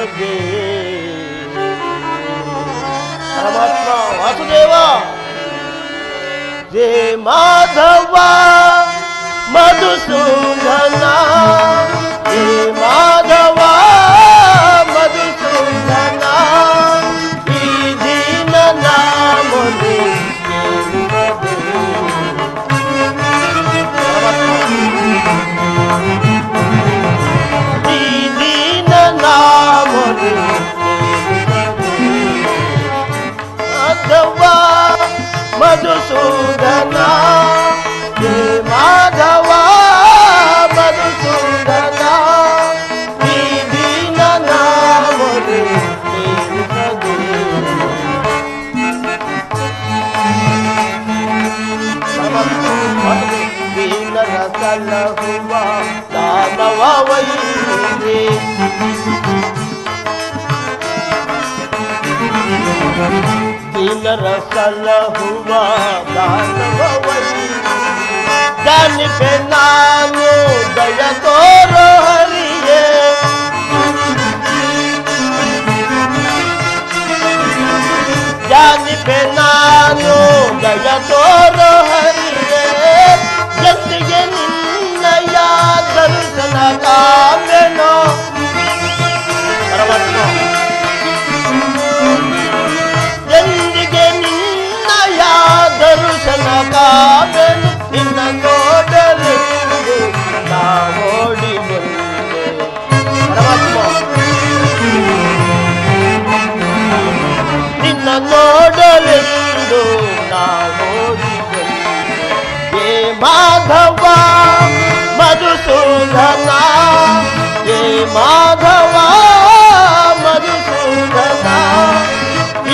ತಿಳಿಸದೆ ಪರಮಾತ್ಮ ವಾಸುದೇವ ಜೇ ಮಾಧವ ಮಧುಸೂದನ ಜೇ ಮಾಧವ ಮಧುಸೂದನ ಈ ದೀನ ನಾಮನು ಈ ದೀನ ನಾಮನು ಮಾಧವ ಮಧುಸೂದನ ಜೇ ಮಾಧವ ಮಧುಸೂದನ ಈ ದೀನ ನಾಮನು ದೀನರ ಸಲಹುವ ದಾನವ ವೈರಿ ದೀನರ ಸಲಹುವ ದಾನವ ವೈರಿ ಜಾನಿಪೆ ನಾನು ದಯ ತೋರೋ ಹರಿಯೇ ಜಾನಿಪೆ ನಾನು ದಯ ತೋರೋ ಹರಿಯೇ ಜೊತೆಗೆ ನಿನ್ನಯ ದರ್ಶನ ಕಾಮೆನೋ ಪರಮಾತ್ಮ ಎಂದಿಗೆ ನಿನ್ನಯ ದರ್ಶನ ಕಾಮೆನು ನಿನ್ನ ನೋಡಲೆಂದು ನಾ ಓಡಿ ಬಂದೆ ಪರಮಾತ್ಮ ನಿನ್ನ ನೋಡಲೆಂದು ನಾ ಓಡಿ ಬಂದೆ ಏ ಮಾಧವ ಮಧುಸೂದನ ಏ ಮಾಧವ ಮಧುಸೂದನ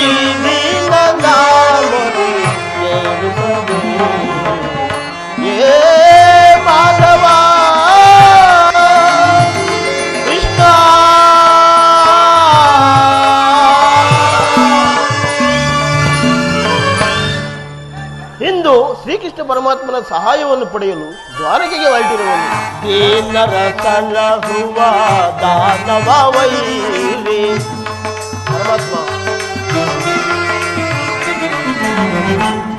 ಈ ದೀನ ನಾಮನು ಕೇಳಿಸದೆ ಏ ಮಾಧವ ಕೃಷ್ಣ ಇಂದು ಶ್ರೀಕೃಷ್ಣ ಪರಮಾತ್ಮನ ಸಹಾಯವನ್ನು ಪಡೆಯಲು ದ್ವಾರಕೆಗೆ ಹೊರಟಿರುವನು ದೀನರ ಸಲಹುವ ದಾನವ ವೈರಿ ಪರಮಾತ್ಮ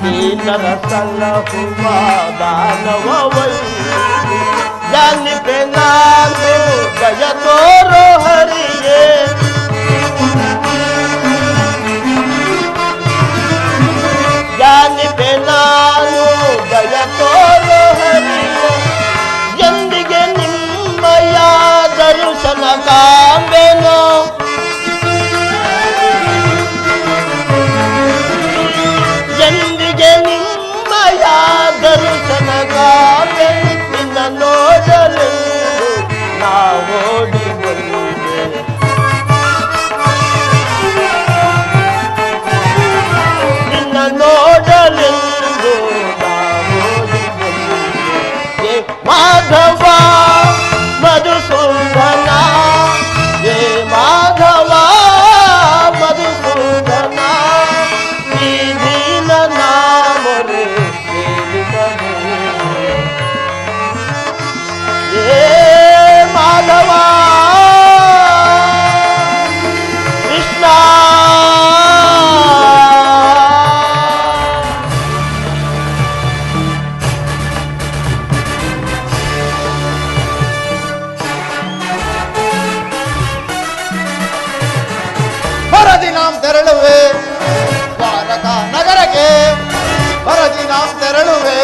ದೀನರ ಸಲಹುವ ದಾನವ ವೈರಿ ಜಾನಿಪೆ ನಾನು ದಯ ತೋರೋ ಹರಿಯೇ ಜಾನಿಪೆ ನಾನು ದಯ ತೋರೋ ಹರಿಯೇ ಎಂದಿಗೆ ನಿಮ್ಮಯ ದರ್ಶನ ಕಾಂಬೆನೋ ಎಂದಿಗೆ ನಿಮ್ಮಯ ದರ್ಶನ ಕಾಂಬೆನು ನಿನ್ನ ನೋಡಲೆಂದು ನಾ ಓಡಿ ಬಂದೆ ನಿನ್ನ ನೋಡಲೆಂದು ನಾ ಓಡಿ ಬಂದೆ ಮಾಧವ ಮಧುಸೂದನ ಜೇ ಮಾಧವ ಮಧುಸೂದನ ಈ ದೀನ ನಾಮನು ಕೇಳಿಸದೆ ಏ ಮಾಧವ ಕೃಷ್ಣ ಹೊರದಿ ನಾಂ ತೆರಳುವೆ ದ್ವಾರಕಾ ನಗರಕ್ಕೆ ಹೊರದಿ ನಾಂ ತೆರಳುವೆ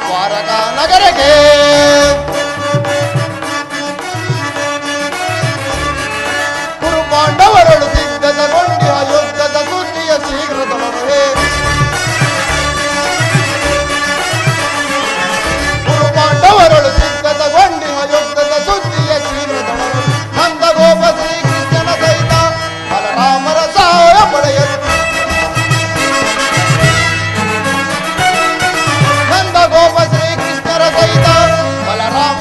ದ್ವಾರಕಾ ನಗರಕ್ಕೆ ಕುರು ಪಾಂಡವರಳು ಸಿದ್ಧತಗೊಂಡಿ ಯುದ್ಧದ ಸುದ್ದಿಯ ಶೀಘ್ರದೊಡನೆ ಕುರು ಪಾಂಡವರಳು ಸಿದ್ಧತಗೊಂಡಿ ಯುದ್ಧದ ಸುದ್ದಿಯ ಶೀಘ್ರದೊಡನೆ ನಂದ ಗೋಪ ಶ್ರೀಕೃಷ್ಣನ ಸಹಿತ ಬಲರಾಮರ ಸಹಾಯ ಪಡೆಯಲು ನಂದ ಗೋಪ ಶ್ರೀಕೃಷ್ಣರ ಸಹಿತ ಬಲರಾಮ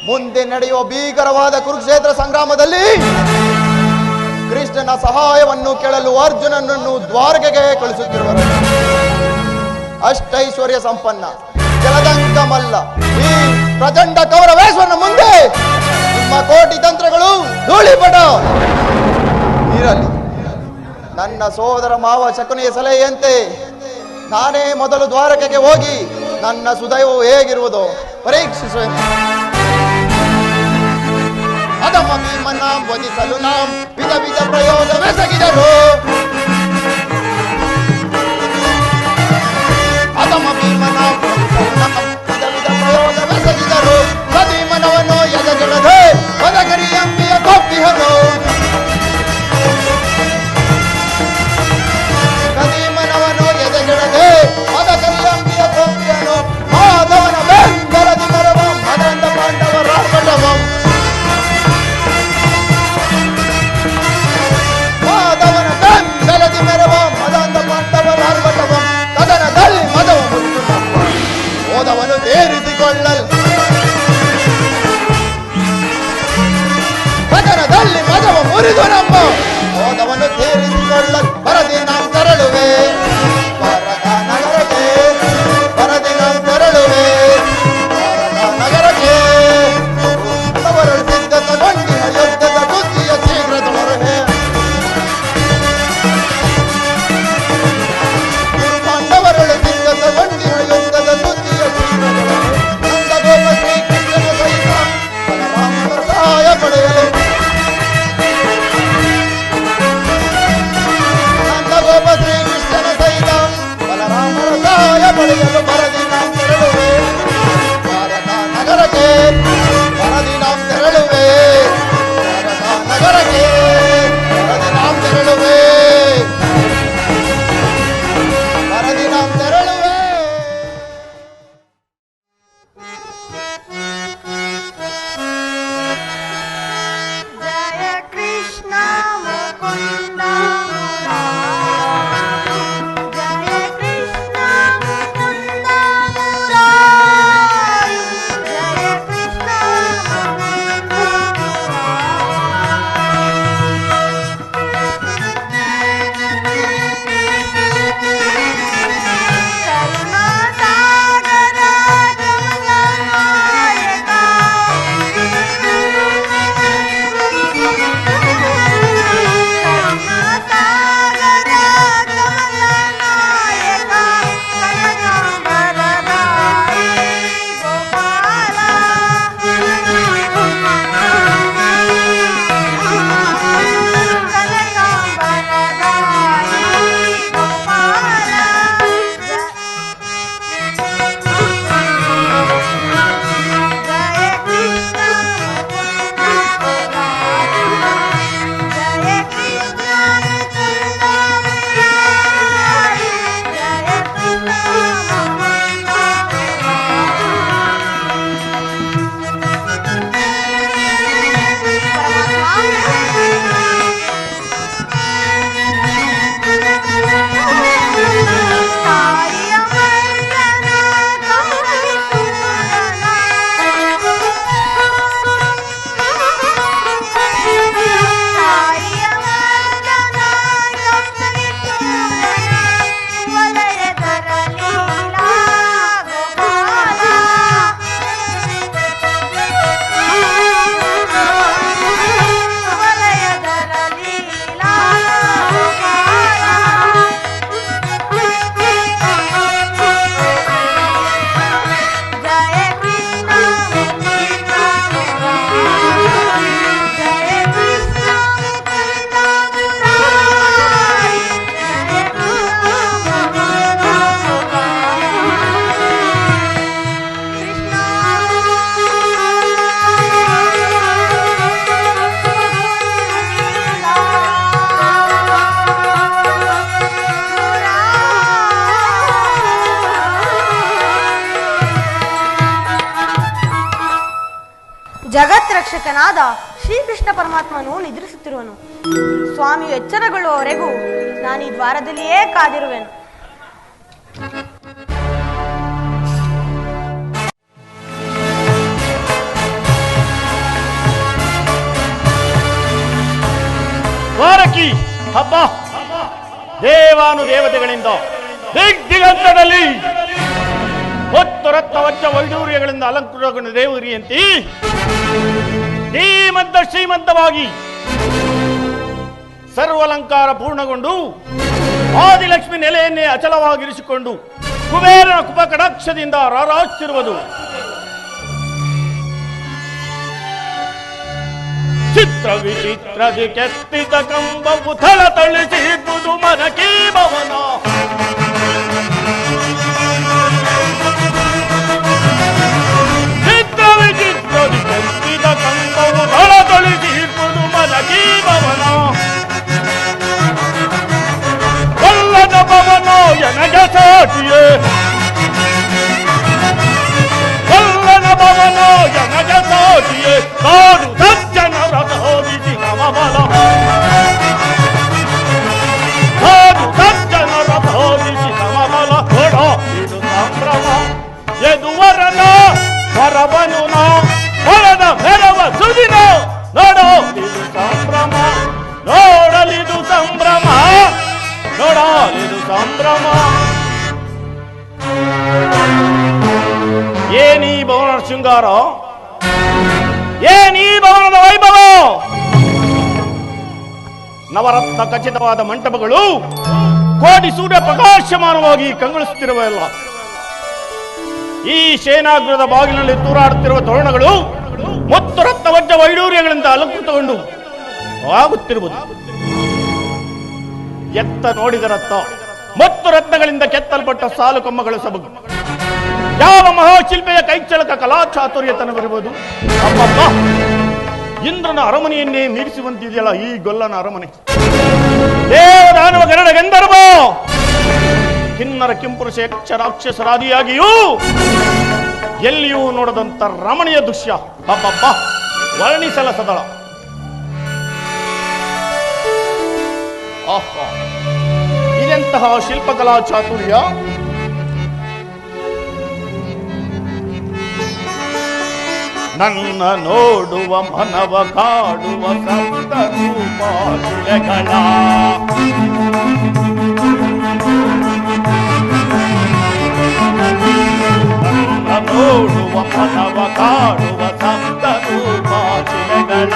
ಮುಂದೆ ನಡೆಯುವ ಭೀಕರವಾದ ಕುರುಕ್ಷೇತ್ರ ಸಂಗ್ರಾಮದಲ್ಲಿ ಕೃಷ್ಣನ ಸಹಾಯವನ್ನು ಕೇಳಲು ಅರ್ಜುನನನ್ನು ದ್ವಾರಕೆಗೆ ಕಳಿಸುತ್ತಿರುವರು. ಅಷ್ಟೈಶ್ವರ್ಯ ಸಂಪನ್ನ ಜಲದಂಕ ಮಲ್ಲ ಈ ಪ್ರಚಂಡ ಕೌರವೇಶ್ವರನ ಮುಂದೆ ನಿಮ್ಮ ಕೋಟಿ ತಂತ್ರಗಳು ಧೂಳಿಪಟ ಇರಲಿ. ನನ್ನ ಸೋದರ ಮಾವ ಶಕುನಿಯ ಸಲಹೆಯಂತೆ ನಾನೇ ಮೊದಲು ದ್ವಾರಕೆಗೆ ಹೋಗಿ ನನ್ನ ಸುದೈವವು ಹೇಗಿರುವುದು ಪರೀಕ್ಷಿಸುವೆನು. ಅದಮ್ಮ ಭೀಮನ ವಧಿಸಲು ನಾಂ ವಿಧ ವಿಧ ಪ್ರಯೋಗವೆಸಗಿದರು. ಅದಮ್ಮ ಭೀಮನ ವಧಿಸಲು ನಾಂ ವಿಧ ವಿಧ ಪ್ರಯೋಗವೆಸಗಿದರು. ಭೀಮನವನ್ನು ಎದಗಿಡದೆ ಬದಗರಿ ಅಂಬಿಯ ಕೊಪ್ಪಿಹನು. ಭೀಮನವನ್ನು ಎದಗಿಡದೆ ಬದಗರಿ ಅಂಬಿಯ ಕೊಪ್ಪಿಹನು. ಮಾಧವನ ಬೆಂಬಲದಿ ಮರವ ಮದಂದ ಪಾಂಡವರ ಪಟವಂ. ಮಾಧವನ ಬೆಂಬಲದಿ ಮೆರವ ಮದಂದ ಪಾಂಡವರ ಪಟವಂ. ಕದನದಲ್ಲಿ ಮದವ ಮುರಿದು ನಮ್ಮ ಓದವನು ತೀರಿಸಿಕೊಳ್ಳಲು. ಕದನದಲ್ಲಿ ಮದವ ಮುರಿದು ನಮ್ಮ ಓದವನು ತೀರಿಸಿಕೊಳ್ಳಲು ಬರದಿ ನಾವು ತೆರಳುವೆ. ವರದ ನಗರಕ್ಕೆ ಬರದಿ ನಾವು ತೆರಳುವೆ. ವರದ ನಗರಕ್ಕೆ ಅವರಳು ಸಿದ್ಧತಗೊಂಡಿ ಯುದ್ಧದ ಬುದ್ಧಿಯ ಶೀಘ್ರದೊಳಗೆ ಪಾಂಡವರಳು ಸಿದ್ಧತಗೊಂಡಿ ಯುದ್ಧದ ಬುದ್ಧಿಯ ಶೀಘ್ರದೊಳಗೆ ನಂದಗೋಪ ಶ್ರೀಕೃಷ್ಣನ ಸಹಿತ ಬಲರಾಮನ ಸಹಾಯ ಪಡೆಯಲು. ನಂದಗೋಪ ಶ್ರೀಕೃಷ್ಣನ ಸಹಿತ ಬಲರಾಮನ ಸಹಾಯ ಪಡೆಯಲು ಬರದಿ ನಾವು ತೆರಳುವೆ. ಭಾರತ ನಗರಕ್ಕೆ ಬರದಿ ನಾವು ತೆರಳುವೆ. ಭಾರತ ನಗರಕ್ಕೆ ಬರದಿ ನಾವು ತೆರಳುವೆ. ಬರದಿ ನಾವು ತೆರಳುವೆ. ಜಯ ಕೃಷ್ಣ ಮುಕುಂದ ಮುರಾರಿ. ಜಯ ಕೃಷ್ಣ ಮುಕುಂದ ಮುರಾರಿ. ಜಯ ಕೃಷ್ಣ ಮುಕುಂದ ಕರುಣಾಸಾಗರ ಕಮಲನಾಯಕ. ಕರುಣಾಸಾಗರ ಕಮಲನಾಯಕ. ಕನಕಾಂಬರಧಾರಿ ಗೋಪಾಲ. ಕನಕಾಂಬರಧಾರಿ ಗೋಪಾಲ. ಜಯ ಕೃಷ್ಣ ಮುಕುಂದ ಮುರಾರಿ. ಜಯ ಕೃಷ್ಣ ಮುಕುಂದ ಮುರಾರಿ. ಜಯ ಕೃಷ್ಣ ಮುಕುಂದ ತಾಯಿಯ ಮಲ್ಲನ ಕಮಲಿ ಸುಮನ. ತಾಯಿಯ ಮಲ್ಲನ ಕಮಲಿ ಸುಮನ. ವಲಯದರ ಲೀಲಾ ಗೋಪಾಲ. ವಲಯದರ ಲೀಲಾ ಗೋಪಾಲ. ಜಯ ಕೃಷ್ಣ ಮುಕುಂದ ಮುರಾರಿ. ಜಯ ಕೃಷ್ಣ ಮುಕುಂದ ಮುರಾರಿ. ಜಯ ಕೃಷ್ಣ ಮುಕುಂದ ಜಗತ್ ರಕ್ಷಕನಾದ ಶ್ರೀಕೃಷ್ಣ ಪರಮಾತ್ಮನು ನಿದ್ರಿಸುತ್ತಿರುವನು. ಸ್ವಾಮಿಯು ಎಚ್ಚರಗೊಳ್ಳುವವರೆಗೂ ನಾನು ಈ ದ್ವಾರದಲ್ಲಿಯೇ ಕಾದಿರುವೆನು. ದ್ವಾರಕಿ ಹಬ್ಬ ದೇವಾನುದೇವತೆಗಳಿಂದ ದಿಗ್ದಿಗಂತದಲ್ಲಿ ಹೊತ್ತು ರತ್ನ ವಜ್ರ ವೈಡೂರ್ಯಗಳಿಂದ ಅಲಂಕೃತಗೊಂಡ ದೇವರಿಯಂತೆ ಶ್ರೀಮಂತವಾಗಿ ಸರ್ವಲಂಕಾರ ಪೂರ್ಣಗೊಂಡು ಆದಿಲಕ್ಷ್ಮಿ ನೆಲೆಯನ್ನೇ ಅಚಲವಾಗಿರಿಸಿಕೊಂಡು ಕುಬೇರನ ಕುಪಕಟಾಕ್ಷದಿಂದ ರಾರಾಚಿರುವುದು ಚಿತ್ರ ವಿಚಿತ್ರದಿ ಕೆತ್ತಿದ ಕಂಬವು ಥಳಥಳಿಸಿದುದು ಮನಕಿ ಭವನ ಚಿತ್ರ ವಿಚಿತ್ರದಿ ಕೆತ್ತಿದ ಕಂಬವು ಥಳಥಳಿಸಿದುದು ಮನಕಿ ಭವನ ಕೊಲ್ಲದ ಭವನ ಎನಗೆ ಸಾಟಿಯೇ ಕೊಲ್ಲದ ಭವನ ಎನಗೆ ಸಾಟಿಯೇ ಕಾಡು ಸಜ್ಜನರ ಹೋಗಿಸಿ ಕಮಬಲ ಕಾಡು ಸಜ್ಜನರ ಹೋಗಿಸಿ ಕಮಬಲ ಕೊಡ ಇದು ಸಂಭ್ರಮ ಎದುವರನ ಹೊರವನು ನಾ ಹೊರದ ಮೆರವ ಸುದಿನ ನೋಡೋ ಇದು ಸಂಭ್ರಮ ನೋಡಲಿದು ಸಂಭ್ರಮ ನೋಡಲಿದು ಸಂಭ್ರಮ ಏನೀ ಭವನ ಶೃಂಗಾರ ಏನೀ ಭವನದ ವೈಭವ ನವರತ್ನ ಖಚಿತವಾದ ಮಂಟಪಗಳು ಕೋಟಿ ಸೂರ್ಯ ಪ್ರಕಾಶಮಾನವಾಗಿ ಕಂಗೊಳಿಸುತ್ತಿರುವಲ್ಲ ಈ ಶೇನಾಗೃಹದ ಬಾಗಿಲಿನಲ್ಲಿ ತೂರಾಡುತ್ತಿರುವ ತೋರಣಗಳು ಮತ್ತು ರತ್ನ ವಜ್ರ ವೈಡೂರ್ಯಗಳಿಂದ ಅಲಂಕೃತಗೊಂಡು ಆಗುತ್ತಿರುವುದು ಎತ್ತ ನೋಡಿದ ರತ್ನ ಮತ್ತು ರತ್ನಗಳಿಂದ ಕೆತ್ತಲ್ಪಟ್ಟ ಸಾಲು ಕೊಮ್ಮಗಳ ಸೊಬಗು ಯಾವ ಮಹಾಶಿಲ್ಪಿಯ ಕೈಚಳಕ ಕಲಾ ಚಾತುರ್ಯತನವಿರುವುದು ಅಮ್ಮಮ್ಮ ಇಂದ್ರನ ಅರಮನೆಯನ್ನೇ ಮೀರಿಸುವಂತಿದೆಯಲ್ಲ ಈ ಗೊಲ್ಲನ ಅರಮನೆ ದೇವದಾನವ ಗರುಡ ಗಂಧರ್ವ ಕಿನ್ನರ ಕಿಂಪುರುಷ ಯಕ್ಷ ರಾಕ್ಷಸರಾದಿಯಾಗಿಯೂ ಎಲ್ಲಿಯೂ ನೋಡದಂತ ರಮಣೀಯ ದೃಶ್ಯ ಅಬ್ಬಬ್ಬ ವರ್ಣಿಸಲ ಸದಳ ಆಹಾ ಇದೆಂತಹ ಶಿಲ್ಪಕಲಾ ಚಾತುರ್ಯ ನನ್ನ ನೋಡುವ ಮನವ ಕಾಡುವ ಸಪ್ತ ರೂಪಾಶಿಲೆಗಳ ನನ್ನ ನೋಡುವ ಮನವ ಕಾಡುವ ಸಪ್ತ ರೂಪಾಶಿಲೆಗಳ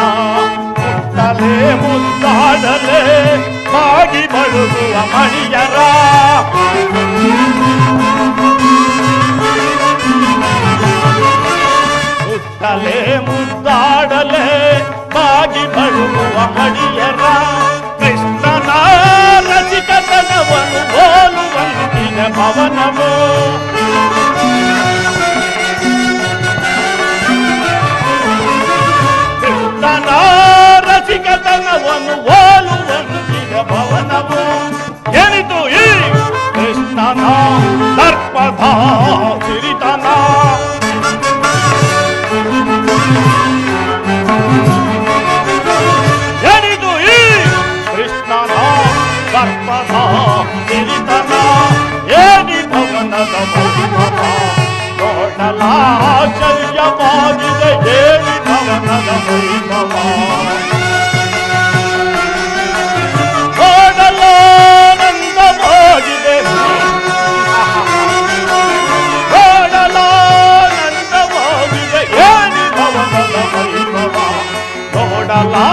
ಮುಟ್ಟಲೆ ಮುದ್ದಾಡಲೆ ಬಾಗಿ ಬಳುಗುವ ಮಣಿಯರ ಮುಟ್ಟಲೆ ಮುದ್ದಾಡಲೆ ಬಾಗಿ ಬಳುಗುವ ಮಣಿಯರ ಕೃಷ್ಣನ ರಸಿಕತನವನ್ನು ಹೋಲುವಂತಿನ ಭವನವು ಕೃಷ್ಣನ ರಸಿಕತನವನ್ನು ಹೋಲುವಂತಿನ ಭವನವು ಎನಿತು ಈ ಕೃಷ್ಣನ ದರ್ಪದ ಸಿರಿತನ ಎನಿದು ಈ ಕೃಷ್ಣನ ದರ್ಪದ ಸಿರಿತನ ಏನಿ ಭವನದ ವೈಭವ ನೋಡಲಾಶ್ಚರ್ಯವಾಗಿದೆ ಏನಿ ಭವನದ ವೈಭವ ನೋಡಲಾನಂದವಾಗಿದೆ ನೋಡಲಾನಂದವಾಗಿದೆ ಏನಿ ಭವನದ ವೈಭವ ನೋಡಲಾಶ್ಚರ್ಯವಾಗಿದೆ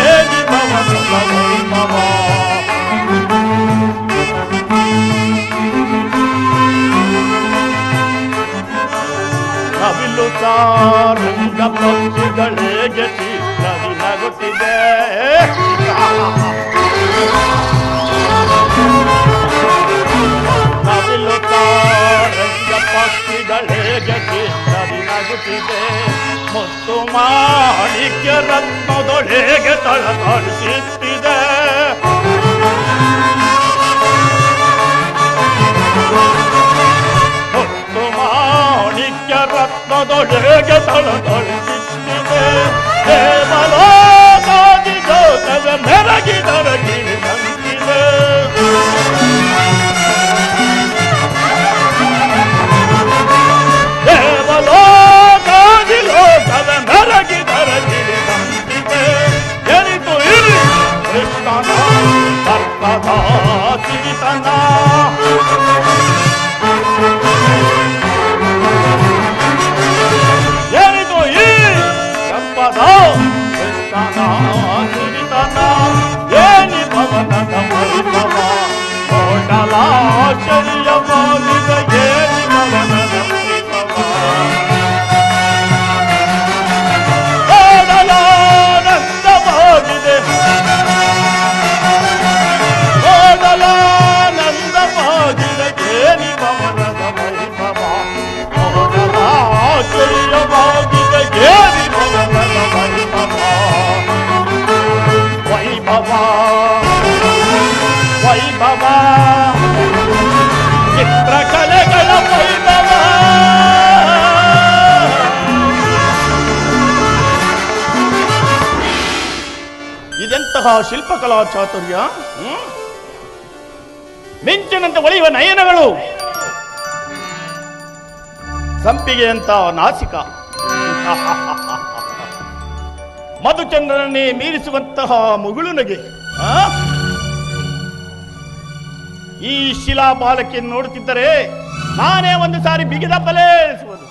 ಏನಿ ಭವನದ ವೈಭವ ನವಿಲು ರಂಗ ಪಕ್ಷಿಗಳಿಗೆ ಚಿತ್ರದಿ ನಗುತ್ತಿದೆ ನವಿಲು ರಂಗ ಪಕ್ಷಿಗಳಿಗೆ ಚಿತ್ರದಿ ನಗುತ್ತಿದೆ ಮುತ್ತು ಮಾಣಿಕ್ಯ ರತ್ನದೊಳಗೆ ತಳತಳಿಸುತ್ತಿದೆ ಮುತ್ತು ಮಾಣಿಕ್ಯ ರತ್ನದೊಳಗೆ ತಳತಳಿಸುತ್ತಿದೆ ದೇವಲೋಕಾದಿ ಜೋಗದ ಮೆರಗಿದರ ಗಿರಿದಂತಿದೆ ದೇವಲೋಕಾದಿ ಲೋಕದ ಮೆರಗಿದರ ಗಿರಿದಂತಿದೆ ಸಿರಿತನ ಸರ್ಪದ ಸಿರಿತನ ಏನಿದು ಈ ಸರ್ಪದ ಸಿರಿತನ ಸಿರಿತನ ಏನಿ ಭವನದ ವೈಭವ ಕೋಟಲಾಶ್ಚರ್ಯವಾಗಿದೆ ಏನಿ ಭವನದ ವೈಭವ ಕೋಟಲಾನಂದವಾಗಿದೆ ಕೋಟಲಾನಂದವಾಗಿದೆ ಏನಿ ಭವನದ ವೈಭವ ಕೋಟಲಾಶ್ಚರ್ಯವಾಗಿದೆ ಏನಿ ಭವನದ ವೈಭವ ವೈಭವ ವೈಭವ ಚಿತ್ರಕಲೆಗಳ ವೈಭವ ಇದೆಂತಹ ಶಿಲ್ಪಕಲಾ ಚಾತುರ್ಯ ಮಿಂಚಿನಂತೆ ಹೊಳೆಯುವ ನಯನಗಳು ಸಂಪಿಗೆಯಂತ ನಾಸಿಕ ಮಧುಚಂದ್ರನನ್ನೇ ಮೀರಿಸುವಂತಹ ಮುಗುಳು ನಗೆ ಈ ಶಿಲಾ ಬಾಲಕಿಯನ್ನು ನೋಡುತ್ತಿದ್ದರೆ ನಾನೇ ಒಂದು ಸಾರಿ ಬಿಗಿದ ಬಲೆ ಎನಿಸುವುದು.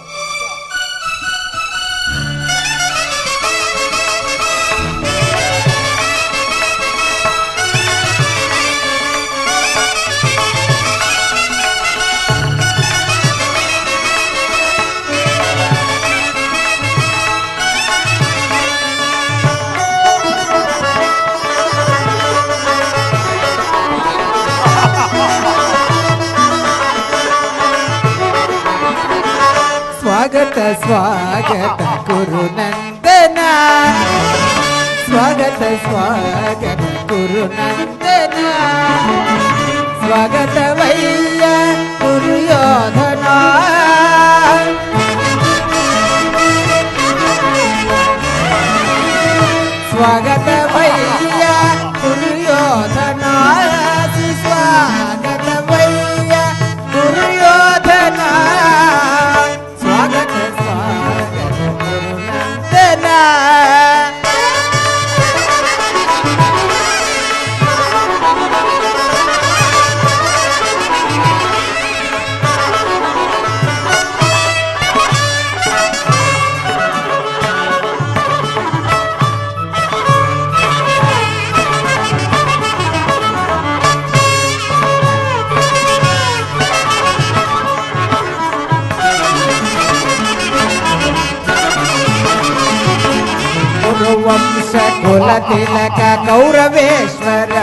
ಸ್ವಾಗತ ಸ್ವಾಗತ ಗುರುನಂದನ ಸ್ವಾಗತ ಸ್ವಾಗತ ಗುರುನಂದನ ಸ್ವಾಗತವಯ್ಯ ದುರ್ಯೋಧನ ಸ್ವಾಗತವಯ್ಯ ದುರ್ಯೋಧನ ಸ್ವಾಗತವಯ್ಯ ದುರ್ಯೋಧನ ಸ್ವಾಗತ ಸ್ವಾಗತ ಗುರುನಂದನ ವಂಶ ಕುಲ ತಿಲಕ ಕೌರವೇಶ್ವರ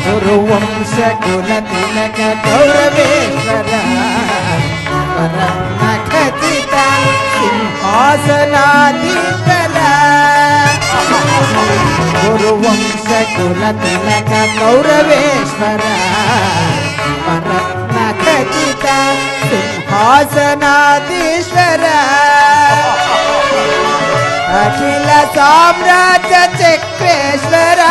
ಕುರುವಂಶ ಕುಲ ತಿಲಕ ಕೌರವೇಶ್ವರ ಪರಮ ಖಚಿತ ಸಿಂಹಾಸನಾಧೀಶ್ವರ ಕುರುವಂಶ ಕುಲ ತಿಲಕ ಕೌರವೇಶ್ವರ ಪರಮ ಖಚಿತ ಸಿಂಹಾಸನಾಧೀಶ್ವರ ಅಖಿಲ ಸಾಮ್ರಾಜ್ಯ ಚಕ್ರೇಶ್ವರ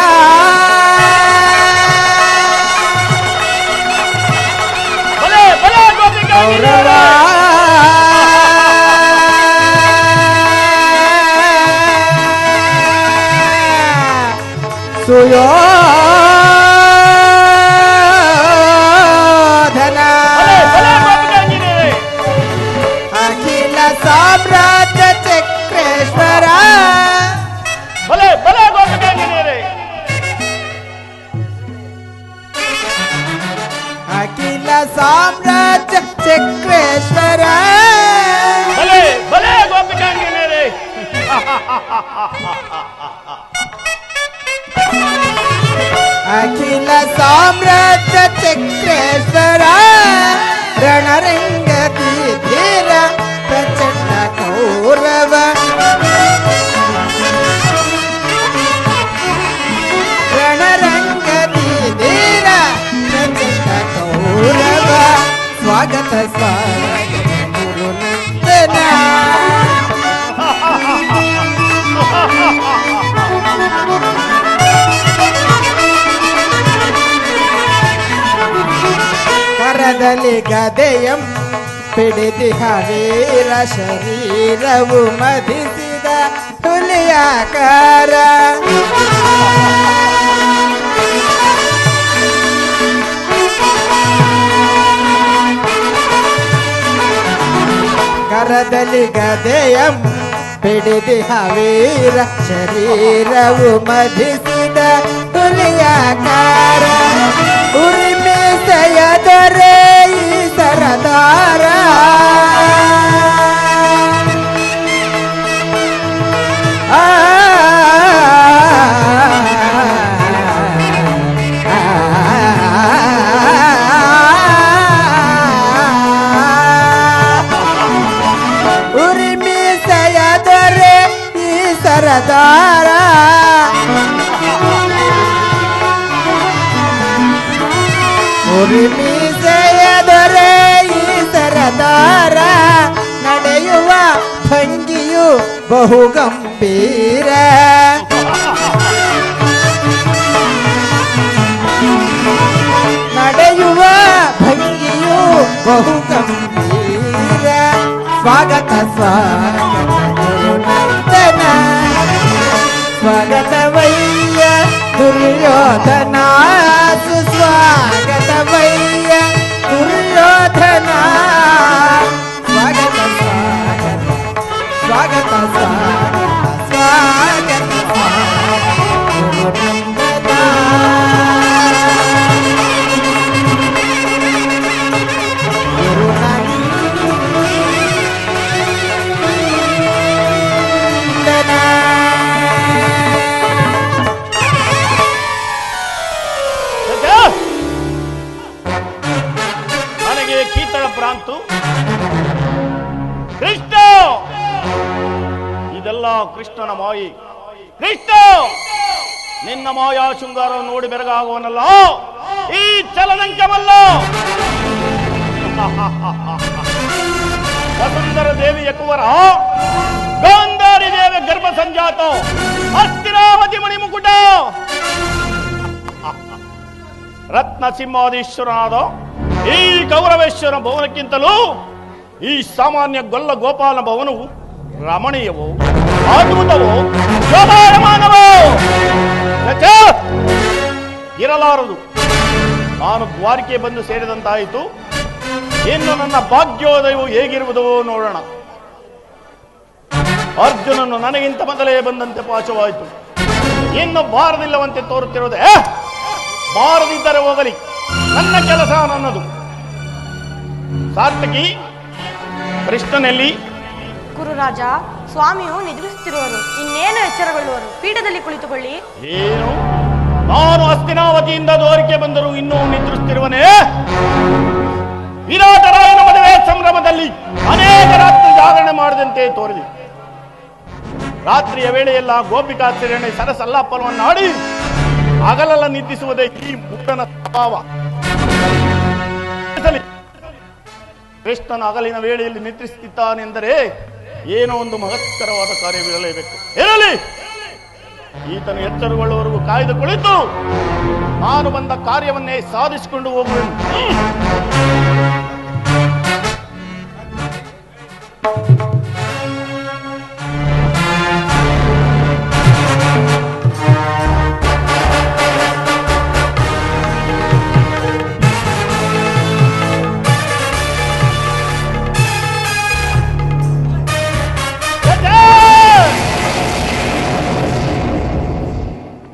ಕೌರವ ಸುಯೋಧನ ಅಖಿಲ ಸಾಮ್ರಾಜ್ಯ ಚಕ್ರೇಶ್ವರ ಅಖಿಲ ಸಾಮ್ರಾಜ್ಯ ಚಕ್ರೇಶ್ವರ ಅಖಿಲ ಸಾಮ್ರಾಜ್ಯ ಚಕ್ರೇಶ್ವರ ರಣರಂಗದಿ ಧೀರ ಪ್ರಚಂಡ ಕೌರವ ರಣರಂಗದಿ ಧೀರ ಪ್ರಚಂಡ ಕೌರವ ಸ್ವಾಗತ ಸ್ವಾಗತ ಗುರುನಂದನ ಕರದಲ್ಲಿ ಗದೆಯಂ ಪಿಡಿದಿಹ ವೀರ ಶರೀರವು ಮಧಿಸಿ ಮಧಿಸಿದ ಹುಲಿಯಾಕಾರ ಕರದಲ್ಲಿ ಗದೆಯಂ ಪಿಡಿದಿಹ ವೀರ ಶರೀರವು ಮಧಿಸಿದ ಹುಲಿಯಾಕಾರ ಉರಿಮೀಸೆಯ ದೊರೆ ಈ ಸರದಾರ ಉರಿಮೀಸೆಯ ದೊರೆ ಈ ಸರದಾರ ಉರಿಮೀಸೆಯ ದೊರೆ ಈ ಸರದಾರ ನಡೆಯುವ ಭಂಗಿಯು ಬಹು ಗಂಭೀರ ನಡೆಯುವ ಭಂಗಿಯು ಬಹು ಗಂಭೀರ ಸ್ವಾಗತ ಸ್ವಾಗತ ಗುರುನಂದನ ಸ್ವಾಗತವಯ್ಯ ದುರ್ಯೋಧನ ಸುಸ್ವಾಗತವಯ್ಯ ದುರ್ಯೋಧನ ಸ್ವಾಗತ ಸ್ವಾಗತ ಸ್ವಾಗತ ಸ್ವಾಗತ ಸ್ವಾಗತ ಗುರುನಂದನ ನನಗೆ ಕೀರ್ತನ ಪ್ರಾಂತು ಕೃಷ್ಣ, ಇದೆಲ್ಲ ಕೃಷ್ಣನ ಮಾಯಿ. ಕೃಷ್ಣ, ನಿನ್ನ ಮಾಯಾ ಶೃಂಗಾರವನ್ನು ನೋಡಿ ಬೆರಗಾಗುವನಲ್ಲ ಈ ಚಲನಂಕಮಲ್ಲ. ವಸುಂಧರ ದೇವಿಯ ಕುವರ ಗಾಂಧಾರಿ ದೇವಿ ಗರ್ಭ ಸಂಜಾತ ಅಸ್ಥಿರಾವತಿ ಮಣಿ ಮುಕುಟ ರತ್ನ ಸಿಂಹಾದೀಶ್ವರನಾದ ಈ ಗೌರವೇಶ್ವರ ಭವನಕ್ಕಿಂತಲೂ ಈ ಸಾಮಾನ್ಯ ಗೊಲ್ಲ ಗೋಪಾಲ ಭವನವು ರಮಣೀಯವೋ ಅದ್ಭುತವೋ ಶೋಭಾಯಮಾನವೋ ಇರಲಾರದು. ನಾನು ದ್ವಾರಕೆ ಬಂದು ಸೇರಿದಂತಾಯಿತು. ಇನ್ನು ನನ್ನ ಭಾಗ್ಯೋದಯವು ಹೇಗಿರುವುದೋ ನೋಡೋಣ. ಅರ್ಜುನನು ನನಗಿಂತ ಮೊದಲೇ ಬಂದಂತೆ ಪಾಶವಾಯಿತು. ಇನ್ನು ಬಾರದಿಲ್ಲವಂತೆ ತೋರುತ್ತಿರುವುದೇ. ಬಾರದಿದ್ದರೆ ಹೋಗಲಿ, ನನ್ನ ಕೆಲಸ ನನ್ನದು. ಸಾರ್ಥಕಿ, ಕೃಷ್ಣನಲ್ಲಿ ಗುರುರಾಜ, ಸ್ವಾಮಿಯು ನಿದ್ರಿಸುತ್ತಿರುವರು. ಇನ್ನೇನು ಎಚ್ಚರಗೊಳ್ಳುವರು? ಪೀಠದಲ್ಲಿ ಕುಳಿತುಕೊಳ್ಳಿ. ಏನು? ನಾನು ಹಸ್ತಿನಾವತಿಯಿಂದ ದ್ವಾರಕೆ ಬಂದರೂ ಇನ್ನೂ ನಿದ್ರಿಸುತ್ತಿರುವನೇ? ವಿರಾಟರಾಯನ ಮದುವೆ ಸಂಭ್ರಮದಲ್ಲಿ ಅನೇಕ ರಾತ್ರಿ ಜಾಗರಣೆ ಮಾಡದಂತೆ ತೋರಿದೆ. ರಾತ್ರಿಯ ವೇಳೆಯೆಲ್ಲ ಗೋಪಿಕಾ ಸೇರಣೆ ಸರಸಲ್ಲಾಪಲವನ್ನಾಡಿ ಹಗಲೆಲ್ಲ ನಿದ್ರಿಸುವುದೇ ಈ ಮುಟ್ಟನ ಸ್ವಭಾವ. ಕೃಷ್ಣನ ಹಗಲಿನ ವೇಳೆಯಲ್ಲಿ ನಿದ್ರಿಸುತ್ತಿದ್ದಾನೆಂದರೆ ಏನೋ ಒಂದು ಮಹತ್ತರವಾದ ಕಾರ್ಯವಿರಲೇಬೇಕು. ಇರಲಿ, ಈತನು ಎಚ್ಚರಗೊಳ್ಳುವವರೆಗೂ ಕಾಯ್ದು ಕುಳಿತು ನಾನು ಬಂದ ಕಾರ್ಯವನ್ನೇ ಸಾಧಿಸಿಕೊಂಡು ಹೋಗುವೆನು.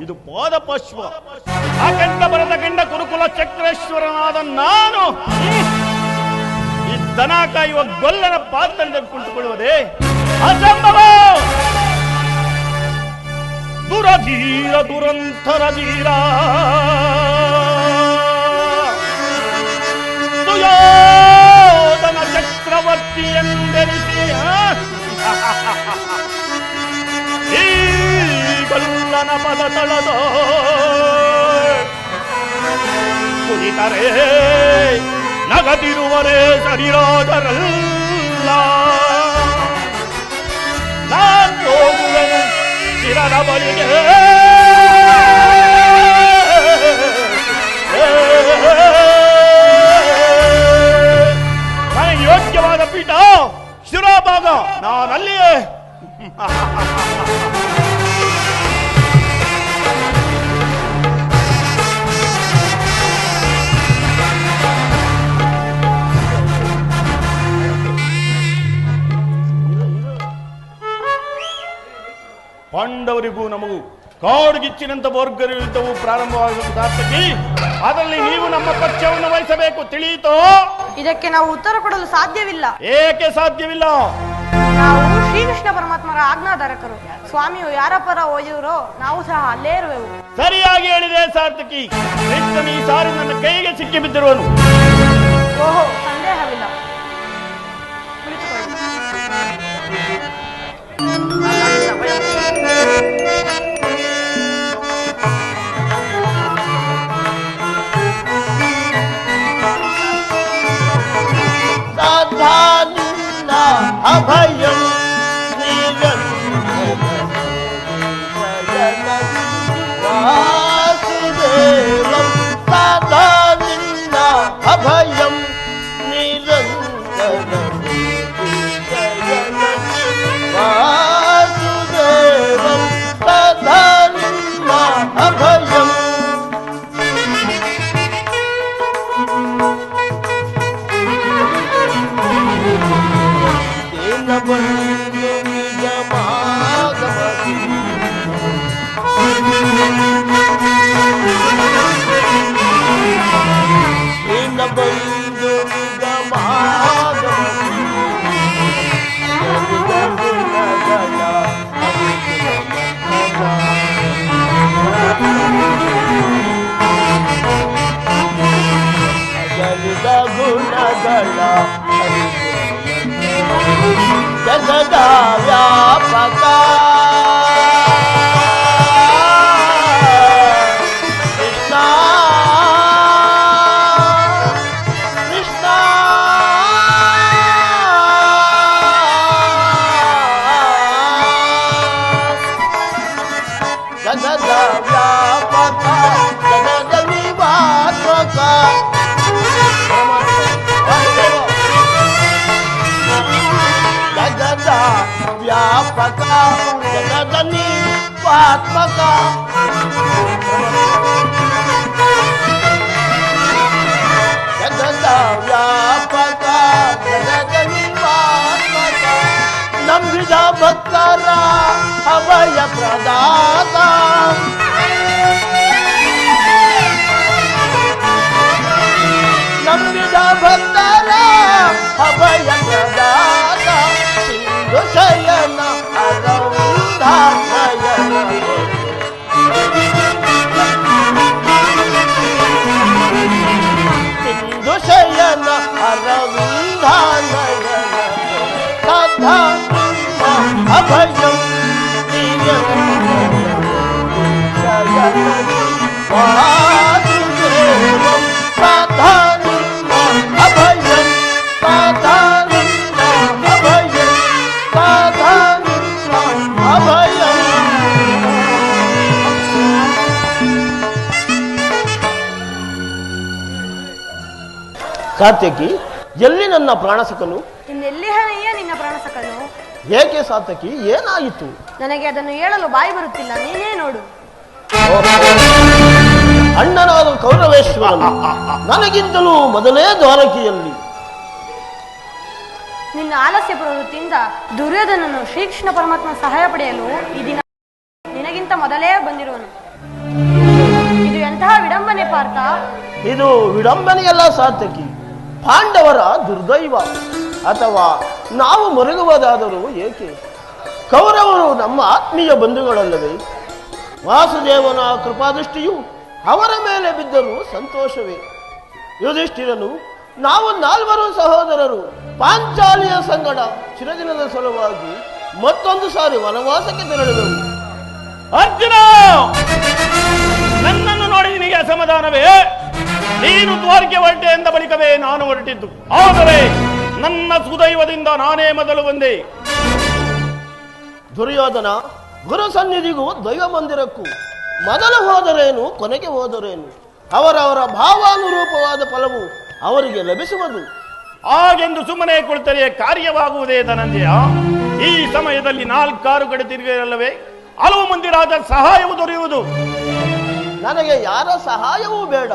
ಇದು ಪಾದಪಶ್ವ ಅಖಂಡ ಬರದ ಗಂಡ ಕುರುಕುಲ ಚಕ್ರೇಶ್ವರನಾದ ನಾನು ಈ ದನ ಕಾಯುವ ಗೊಲ್ಲನ ಪಾತ್ರದಲ್ಲಿ ಕುಳಿತುಕೊಳ್ಳುವುದೇ ಅಸಂಭವ. ದುರಧೀರ ದುರಂತರ ಧೀರ ಸುಯೋಧನ ಚಕ್ರವರ್ತಿ ಎಂದೆನಿಸಿ ಈ ಗೊಲ್ಲನ ಪದ ತಳದ ಕುಳಿತರೆ ನಗದಿರುವರೇ ಸರಿಯಾದರಲ್ಲ. ನಾನು ಹೋಗುವೆನು ಶಿರದ ಬಳಿಗೆ. ನನಗೆ ಯೋಗ್ಯವಾದ ಪೀಠ ಶಿರಾಭಾಗ, ನಾನಲ್ಲಿಯೇ ಪಾಂಡವರಿಗೂ ನಮಗೂ ಕಾಡುಗಿಚ್ಚಿನಂತ ಬೋರ್ಗರು ಯುದ್ಧವು ಪ್ರಾರಂಭವಾಗುವುದು ಸಾರ್ಥಕಿ. ಅದರಲ್ಲಿ ನೀವು ನಮ್ಮ ಪಕ್ಷವನ್ನು ವಹಿಸಬೇಕು, ತಿಳಿಯಿತೋ? ಇದಕ್ಕೆ ನಾವು ಉತ್ತರ ಕೊಡಲು ಸಾಧ್ಯವಿಲ್ಲ. ಏಕೆ ಸಾಧ್ಯವಿಲ್ಲ? ನಾವು ಶ್ರೀಕೃಷ್ಣ ಪರಮಾತ್ಮರ ಆಜ್ಞಾಧಾರಕರು. ಸ್ವಾಮಿಯು ಯಾರ ಪರ ಓದಿದರೋ ನಾವು ಸಹ ಅಲ್ಲೇ ಇರುವೆವು. ಸರಿಯಾಗಿ ಹೇಳಿದೆ ಸಾರ್ಥಕಿ. ಕೃಷ್ಣನು ಈ ಸಾರಿ ನನ್ನ ಕೈಗೆ ಸಿಕ್ಕಿ ಬಿದ್ದಿರುವನು. ಓಹೋ, ಸಂದೇಹವಿಲ್ಲ. ಕುಳಿತುಕೊಳ್ಳಿ. ಸಾಧಾನಿನ್ನ ಅಭಯಂ ವಾಸುದೇವಂ ಸಾಧಾನಿನ್ನ ಅಭಯಂ ನಿರಂತರ ವಾಸುದೇವಂ ಸಾಧಾನಿನ್ನ ಅಭಯಂ ಬಂದು ನಿಜಮಾಗಮತಿ ನಿನ್ನ ಬಂದು ನಿಜಮಾಗಮತಿ ಗಲಿದ ಗುಣಗಳ ಜಗದ ವ್ಯಾಪಕ ಕೃಷ್ಣ ಕೃಷ್ಣ ಜಗದ ವ್ಯಾಪಕ ಜಗದ ನಿವಾಸಕ ಜಗದ ವ್ಯಾಪಕ ಜಗದ ನಿವಾತ್ಮಕ ಜಗದ ವ್ಯಾಪಕ ಜಗದ ನಿವಾತ್ಮಕ ನಂಬಿದ ಭಕ್ತರ ಅಭಯ ಪ್ರದಾತ ನಂಬಿದ ಭಕ್ತರ ಅಭಯ ಪ್ರದಾತ ಸಿಂಧು ಶಯನ ಅರವಿಂದಾನಯನ ಸಿಂಧು ಶಯನ ಅರವಿಂದಾನಯನ ಸದಾ ಅಭಯಂ ವಾಸುದೇವಂ ಸದಾ ಅಭಯಂ ಸದಾ ಅಭಯಂ ಸದಾ ಅಭಯಂ. ಸಾತ್ಯಕಿ, ಎಲ್ಲಿ ನನ್ನ ಪ್ರಾಣಸಕನು? ಇನ್ನೆಲ್ಲಿ ಹನೆಯ ನಿನ್ನ ಪ್ರಾಣಸಕನು? ಏಕೆ ಸಾತ್ಯಕಿ, ಏನಾಯಿತು? ನನಗೆ ಅದನ್ನು ಹೇಳಲು ಬಾಯಿ ಬರುತ್ತಿಲ್ಲ, ನೀನೇ ನೋಡು. ಅಣ್ಣನಾದ ಕೌರವೇಶ್ವರನು ನನಗಿಂತಲೂ ಮೊದಲೇ ದ್ವಾರಕೆಯಲ್ಲಿ ನಿನ್ನ ಆಲಸ್ಯ ಪ್ರವೃತ್ತಿಯಿಂದ ದುರ್ಯೋಧನನು ಶ್ರೀಕೃಷ್ಣ ಪರಮಾತ್ಮ ಸಹಾಯ ಪಡೆಯಲು ಈ ದಿನ ನಿನಗಿಂತ ಮೊದಲೇ ಬಂದಿರುವನು. ಇದು ಎಂತಹ ವಿಡಂಬನೆ ಪಾರ್ಥ? ಇದು ವಿಡಂಬನೆಯಲ್ಲ ಸಾತ್ಯಕಿ, ಪಾಂಡವರ ದುರ್ದೈವ. ಅಥವಾ ನಾವು ಮೊರಗುವುದಾದರೂ ಏಕೆ? ಕೌರವರು ನಮ್ಮ ಆತ್ಮೀಯ ಬಂಧುಗಳಲ್ಲವೇ? ವಾಸುದೇವನ ಕೃಪಾದೃಷ್ಟಿಯು ಅವರ ಮೇಲೆ ಬಿದ್ದರೂ ಸಂತೋಷವೇ. ಯುಧಿಷ್ಠಿರನು ನಾವು 4 ಸಹೋದರರು ಪಾಂಚಾಲಿಯ ಸಂಗಡ ಚಿರದಿನದ ಸಲುವಾಗಿ ಮತ್ತೊಂದು ಸಾರಿ ವನವಾಸಕ್ಕೆ ತೆರಳಿದೆವು. ಅರ್ಜುನ, ನನ್ನನ್ನು ನೋಡಿ ನಿನಗೆ ಅಸಮಾಧಾನವೇ? ನೀನು ದ್ವಾರಕೆ ಹೊರಟೆ ಎಂದ ಬಳಿಕವೇ ನಾನು ಹೊರಟಿದ್ದು. ಆದರೆ ನನ್ನ ಸುದೈವದಿಂದ ನಾನೇ ಮೊದಲು ಬಂದೆ. ದುರ್ಯೋಧನ, ಗುರು ಸನ್ನಿಧಿಗೂ ದೈವ ಮಂದಿರಕ್ಕೂ ಮೊದಲು ಹೋದರೇನು ಕೊನೆಗೆ ಹೋದರೇನು, ಅವರವರ ಭಾವಾನುರೂಪವಾದ ಫಲವು ಅವರಿಗೆ ಲಭಿಸುವುದು. ಹಾಗೆಂದು ಸುಮ್ಮನೆ ಕುಳಿತರೆ ಕಾರ್ಯವಾಗುವುದೇ ಧನಂಜಯ? ಈ ಸಮಯದಲ್ಲಿ 4-6 ಗಡಿ ತಿರುಗಿರಲ್ಲವೇ ಹಲವು ಮಂದಿ ರಾಜರ ಸಹಾಯವು ದೊರೆಯುವುದು. ನನಗೆ ಯಾರ ಸಹಾಯವೂ ಬೇಡ.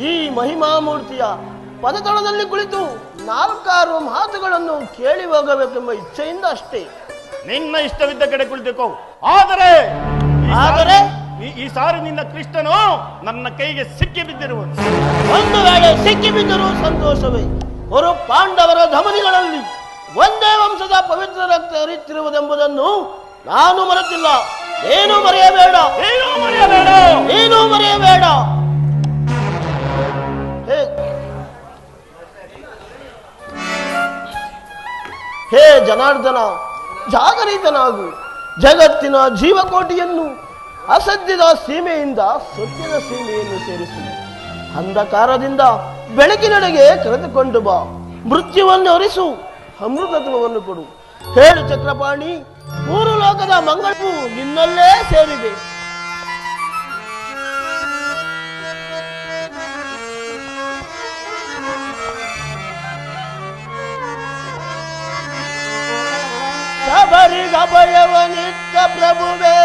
ಈ ಮಹಿಮಾಮೂರ್ತಿಯ ಪದತಳದಲ್ಲಿ ಕುಳಿತು 4-6 ಮಾತುಗಳನ್ನು ಕೇಳಿ ಹೋಗಬೇಕೆಂಬ ಇಚ್ಛೆಯಿಂದ ಅಷ್ಟೇ. ನಿನ್ನ ಇಷ್ಟವಿದ್ದ ಕಡೆ ಕುಳಿತುಕೋ. ಆದರೆ ಈ ಸಾರಿ ನಿನ್ನ ಕೃಷ್ಣನು ನನ್ನ ಕೈಗೆ ಸಿಕ್ಕಿ ಬಿದ್ದಿರುವನು. ಒಂದು ವೇಳೆ ಸಿಕ್ಕಿ ಬಿದ್ದರೂ ಸಂತೋಷವೇ. ಹೊರ ಪಾಂಡವರ ಧಮನಿಗಳಲ್ಲಿ ಒಂದೇ ವಂಶದ ಪವಿತ್ರ ರಕ್ತ ಹರಿಯುತ್ತಿರುವುದೆಂಬುದನ್ನು ನಾನು ಮರೆತಿಲ್ಲ. ಏನು ಮರೆಯಬೇಡ. ಹೇ ಜನಾರ್ದನ, ಜಾಗರಿತನಾಗು. ಜಗತ್ತಿನ ಜೀವಕೋಟಿಯನ್ನು ಅಸದ್ಯದ ಸೀಮೆಯಿಂದ ಸತ್ಯದ ಸೀಮೆಯನ್ನು ಸೇರಿಸು. ಅಂಧಕಾರದಿಂದ ಬೆಳಕಿನೆಡೆಗೆ ಕರೆದುಕೊಂಡು ಬಾ. ಮೃತ್ಯುವನ್ನು ಹರಿಸು, ಅಮೃತತ್ವವನ್ನು ಕೊಡು. ಹೇಳು ಚಕ್ರಪಾಣಿ, 3 ಲೋಕದ ಮಂಗಳವು ನಿನ್ನಲ್ಲೇ ಸೇರಿದೆ. ಶಬರಿಗಭಯವನಿತ್ತ ಪ್ರಭುವೇ,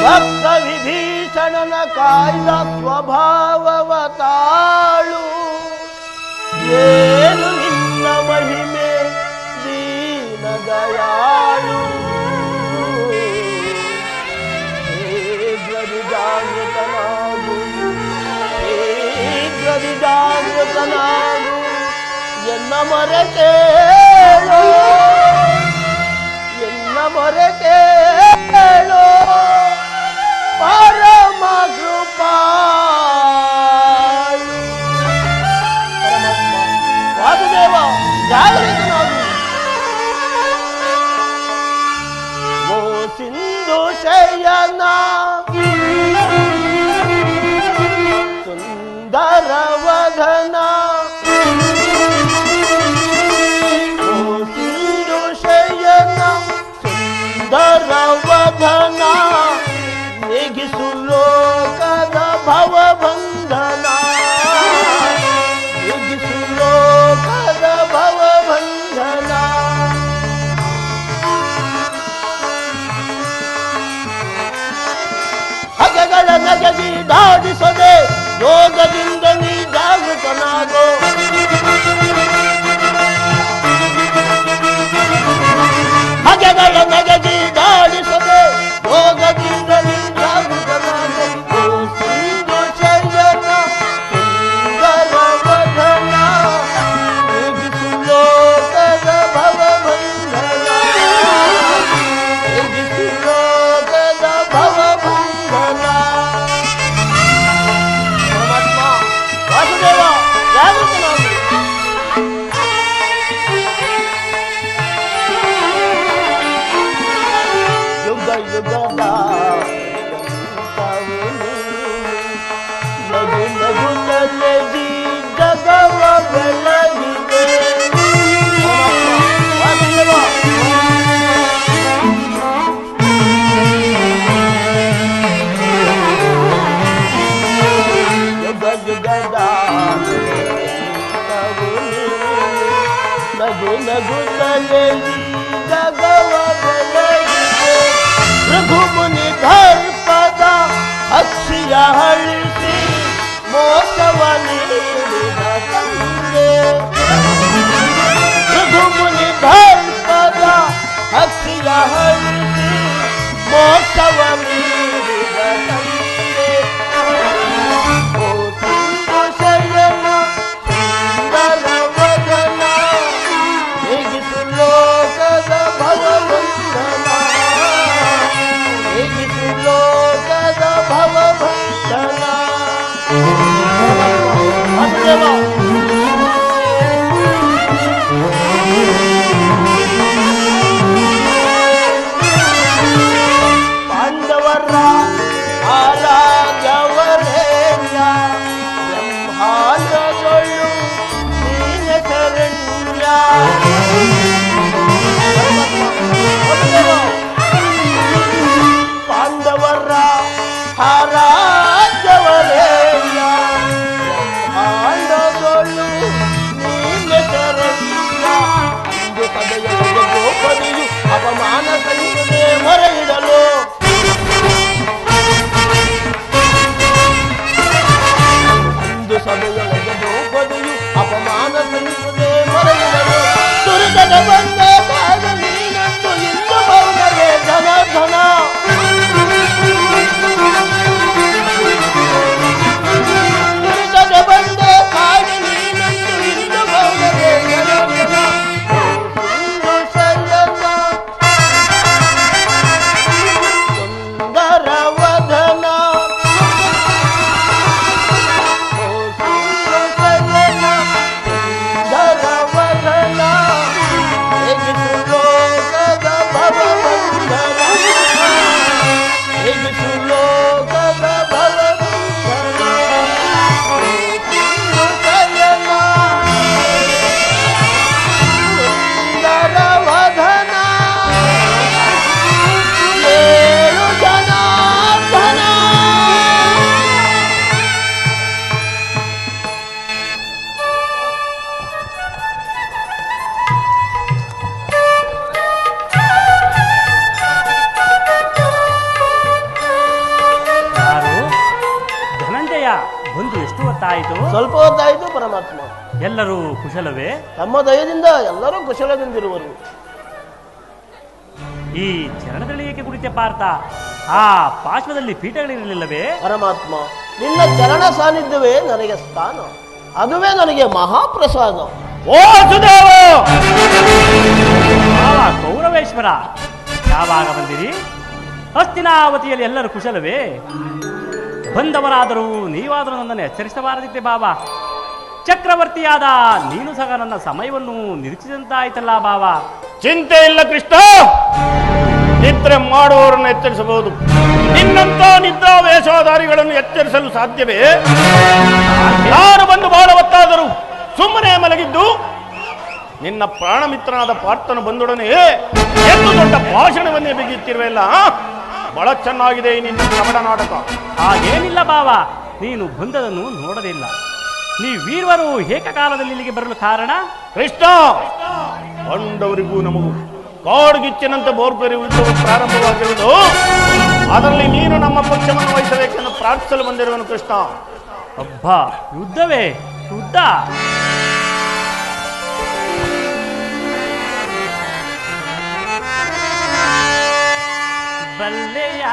ಭಕ್ತ ವಿಭೀಷಣನ ಕಾಯ್ದ ಸ್ವಭಾವವ ತಾಳು. ಏನು ನಿನ್ನ ಮಹಿಮೆ ದೀನ ದಯಾಳು. ಜಾಗೃತನಾಗು, ಜಾಗೃತನಾಗು. ಎನ್ನ ಮೊರೆ ಕೇಳು, ಎನ್ನ ಮೊರೆ ಕೇಳು. ಪರಮ ಕೃಪಾಳು ಪರಮಾತ್ಮ ವಾಸುದೇವ, ಜಾಗೃತನಾಗು. ಓ ಸಿಂಧು ಶಯನ ಸುಂದರ ವದನ, ಓ ಸಿಂಧು ಶಯನ ಸುಂದರ ವದನ, ನೀಗಿಸು ಲೋಕದ ಭವಬಂಧನ, ನೀಗಿಸು ಲೋಕದ ಭವಬಂಧನ. ಹಗೆಗಳ ನಗದಿ ದಾಡಿಸದೆ ಯೋಗದಿಂದ ನೀ ಜಾಗೃತನಾಗೋ. ಹಗೆಗಳ ನಗದಿ ದಾಡಿಸದೆ ಯೋಗದಿಂದ ನೀ ಜಾಗೃತನಾಗೋ. ಸಿಂಧು ಶಯನ ಸುಂದರ ವದನ, ನೀಗಿಸು ಲೋಕದ ಭವಬಂಧನ, ನೀಗಿಸು ಲೋಕದ ಭವಬಂಧನ. ಪರಮಾತ್ಮ ವಾಸುದೇವ, ಜಾಗೃತನಾಗು. ಯುಗ ಯುಗದ ನಗು ನಗುತ್ತಲೇ ಜಗವ ಬೆಳಗಿದೆ. ವಾಸುದೇವ, ಯುಗ ಯುಗದ ನಗು ನಗುತ್ತಲೇ ಜಗವ ಬೆಳಗಿದೆ. ರಘುಮುನಿ ಧರ್ಪದ ಅಕ್ಷಿಯ ಹಳಿಸಿ ಮೋಸವ ನೀಡಿದ ತಂದೆ. ರಘುಮುನಿ ಧರ್ಪದ ಅಕ್ಷಿಯ ಹಳಿಸಿ ಮೋಸವ ನೀಡಿದ ತಂದೆ. ಓ ಸಿಂಧು ಶಯನ ಸುಂದರ ವದನ, ನೀಗಿಸು ಲೋಕದ ಭವಬಂಧನ, ನೀಗಿಸು ಲೋಕದ ಭವಬಂಧನ. ಹೊತ್ತಾಯಿತು? ಸ್ವಲ್ಪ ಹೊತ್ತಾಯಿತು ಪರಮಾತ್ಮ. ಎಲ್ಲರೂ ಕುಶಲವೇ? ತಮ್ಮ ದಯದಿಂದ ಎಲ್ಲರೂ ಕುಶಲದಿಂದಿರುವರು. ಈ ಚರಣದಲ್ಲಿ ಏಕೆ ಕುಳಿತೆ ಪಾರ್ಥ? ಆ ಪಾರ್ಶ್ವದಲ್ಲಿ ಪೀಠಗಳಿರಲಿಲ್ಲವೇ? ಪರಮಾತ್ಮ, ನಿನ್ನ ಚರಣ ಸಾನ್ನಿಧ್ಯವೇ ನನಗೆ ಸ್ಥಾನ, ಅದುವೇ ನನಗೆ ಮಹಾಪ್ರಸಾದ. ಓ ಸುದೇವ! ಕೌರವೇಶ್ವರ, ಯಾವಾಗ ಬಂದಿರಿ? ಹಸ್ತಿನಾವತಿಯಲ್ಲಿ ಎಲ್ಲರೂ ಕುಶಲವೇ? ಬಂದವರಾದರೂ ನೀವಾದರೂ ನನ್ನನ್ನು ಎಚ್ಚರಿಸಬಾರದಿತ್ತೆ ಬಾಬಾ. ಚಕ್ರವರ್ತಿಯಾದ ನೀನು ಸಹ ನನ್ನ ಸಮಯವನ್ನು ನಿರೀಕ್ಷಿಸಿದಂತಾಯ್ತಲ್ಲ ಬಾಬಾ. ಚಿಂತೆ ಇಲ್ಲ ಕೃಷ್ಣ, ನಿದ್ರೆ ಮಾಡುವವರನ್ನು ಎಚ್ಚರಿಸಬಹುದು. ನಿನ್ನಂತ ನಿದ್ರಾ ವೇಷಧಾರಿಗಳನ್ನು ಎಚ್ಚರಿಸಲು ಸಾಧ್ಯವೇ? ನಾನು ಬಂದು ಬಹಳ ಹೊತ್ತಾದರೂ ಸುಮ್ಮನೆ ಮಲಗಿದ್ದು ನಿನ್ನ ಪ್ರಾಣಮಿತ್ರನಾದ ಪಾರ್ಥನು ಬಂದೊಡನೆ ಎಷ್ಟು ದೊಡ್ಡ ಭಾಷಣವನ್ನೇ ಬಿಗಿಯುತ್ತಿರುವೆಲ್ಲ. ಬಹಳ ಚೆನ್ನಾಗಿದೆ ಈ ನಿನ್ನ ಕವಡ ನಾಟಕ. ಹಾಗೇನಿಲ್ಲ ಬಾಬಾ, ನೀನು ಬಂದದನ್ನು ನೋಡಲಿಲ್ಲ. ನೀವೀರ್ವರು ಏಕಕಾಲದಲ್ಲಿ ಇಲ್ಲಿಗೆ ಬರಲು ಕಾರಣ? ಕೃಷ್ಣ, ಕಂಡವರಿಗೂ ನಮಗೂ ಕಾಡುಗಿಚ್ಚಿನಂತೆ ಬೋರ್ಬೇರಿ ಯುದ್ಧವು ಪ್ರಾರಂಭವಾಗಿರುವುದು. ಅದರಲ್ಲಿ ನೀನು ನಮ್ಮ ಪಕ್ಷವನ್ನು ವಹಿಸಬೇಕೆಂದು ಪ್ರಾರ್ಥಿಸಲು ಬಂದಿರುವನು ಕೃಷ್ಣ. ಅಬ್ಬಾ, ಯುದ್ಧವೇ? ಯುದ್ಧ? ಬಲ್ಲೆಯ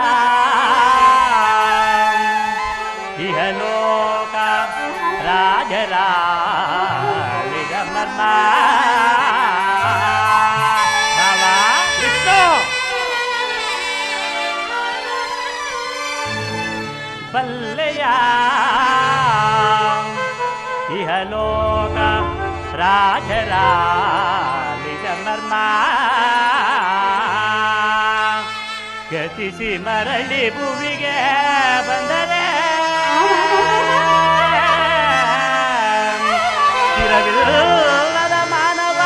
ಇಹಲೋಕ ರಾಜರ ಮರ್ಮ ಕೃಷ್ಣ, ಬಲ್ಲೆಯ ಇಹಲೋಕ ರಾಜರ ಮರ್ಮ ಗತಿಸಿ ಮರಳಿ ಭುವಿಗೆ ಬಂದರೆ ಸ್ಥಿರವಿಲ್ಲದ ಮಾನವ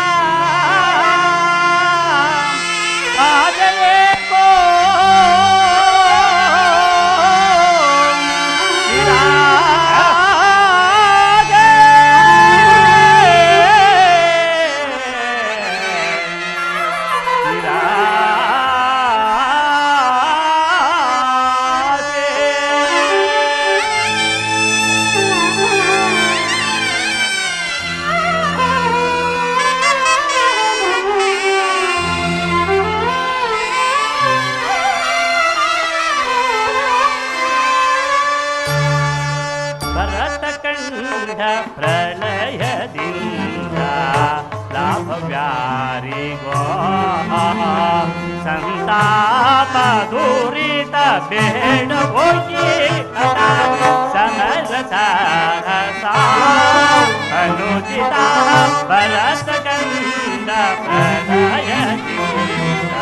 ಆಜಲೇಕೋ ಪ್ರಳಯದಿಂದ ಲಾಭವ್ಯಾರಿಗೋ ಸಂತಾಪ ದೂರಿತ ಬೇಡ ಹೋಗಿ ಸಮರ ಸಾಹಸ ಅನುಚಿತ ಭರತ ಕಂಡ ಪ್ರಳಯದಿಂದ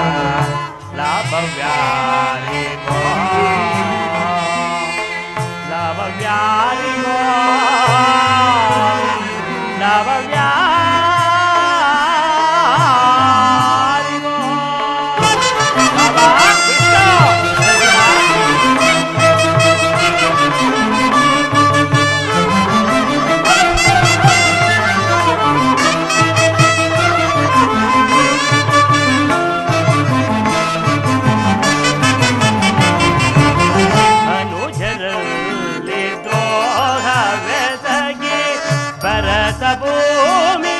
ಲಾಭವ್ಯಾರಿಗೋ ಲಾಭವ್ಯಾರಿಗೋ ಲಾಭವ್ಯಾರಿಗೋ ಅನುಜರಲ್ಲಿ ದ್ರೋಹವೆಸಗಿ ಭರತ ಭೂಮಿ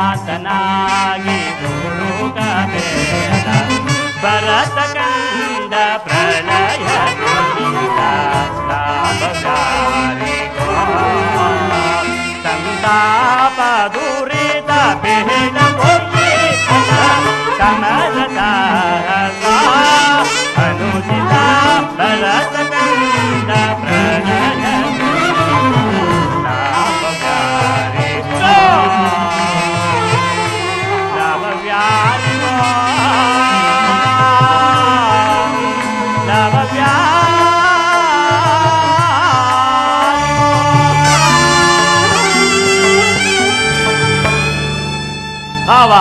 ಆತನಾಗಿ ಹುಡುಕಬೇಡ ಭರತ ಕಂಡ ಪ್ರಳಯ ಸಂತಾಪ ದುರಿತ ಬೇಡ ಕಮಲದ ಅನುಚಿತ ಭರತ ಕಂಡ ಪ್ರಳಯ ಭಾವ,